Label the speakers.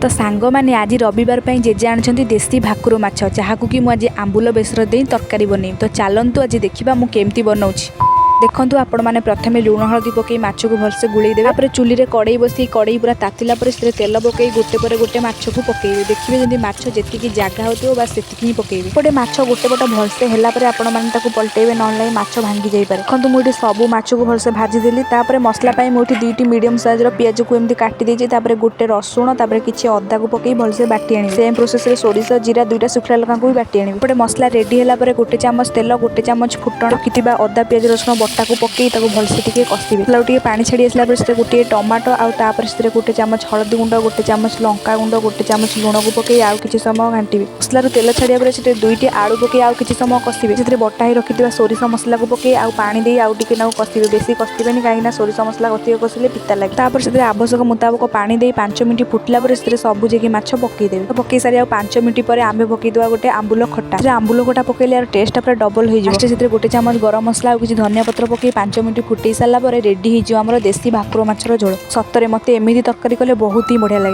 Speaker 1: तो सांग मैंने आज रविवार जेजे आनी देसी भाकुर माछ जहाँ कि मुझे आंबुल बेसर दे तरकारी बनई। तो चलतु आज देखा मुझे केमती बनाऊँ। देखो आपण मैंने प्रथम लुण हलदी पकई माछ को भलसे गुड़े देवे। चुली रे कड़ई बसी कड़ई पूरा तातिला तेल पकई गोटे पर गोटे माछ को पकईबे। देखिए जमी माछ जी जगह होती बस से पकईबे। गोटे माछ गोटे पट भलसे आपण मैंने पलटेबे ना माछ भांगी जापे। देखो मुझे सब माछ को भलसे भाजीदेली। मसला मुझे दुईटी मीडियम साइज पियाज को एमती काटिदे। गोटे रसुण किसी अदा को पकई भलसे बाटी आनी। सेम प्रोसेस सोरिष जीरा दुईटा शुखला लଙ୍କା को भी बाटी आनी। गोटे मसला रेडी है गोटे चामच तेल गोटे चामच फुटण रखिथिबा अदा पियाज रसुण बटा को पकई भलसे टिके कषिबे। पानी छाड़ी आसला गोटे टमाटो आउे गोटे चामच हलदी गुंड गोटे चामच लंका गुंड गोटे चामच लुण को पकई आउ किछि समय घांटिबे। मसलार तेल छाड़िया पर दुईटी आलू पकई आउ किछि समय कषिबे। से बटा ही रखिथिबा सोरिष मसला को पकई आउ पानी दे आउ टिके नाउ कषिबे। बेसी कषिबेनी कहीं सोरिष मसला अधिक कषिले पिता लगे। तापर से आवश्यक मुताबक पानी दे 5 मिनट फुटला सब जे माछ पकईदेवे। पकई सारी 5 मिनट पर आम पकईदेवा गोटे आंबुल खटा। आंबुल खटा पकईले यार टेस्ट पूरा डबल हो। गोटे चामच गरम मसला और किसी धनिया पत्र पकई 5 मिनट फुटई सारा रेडी हो देसी भाकुर माछर झोल। सतरे मते एमिदी तरकारी कले बहुत ही बढ़िया लगे।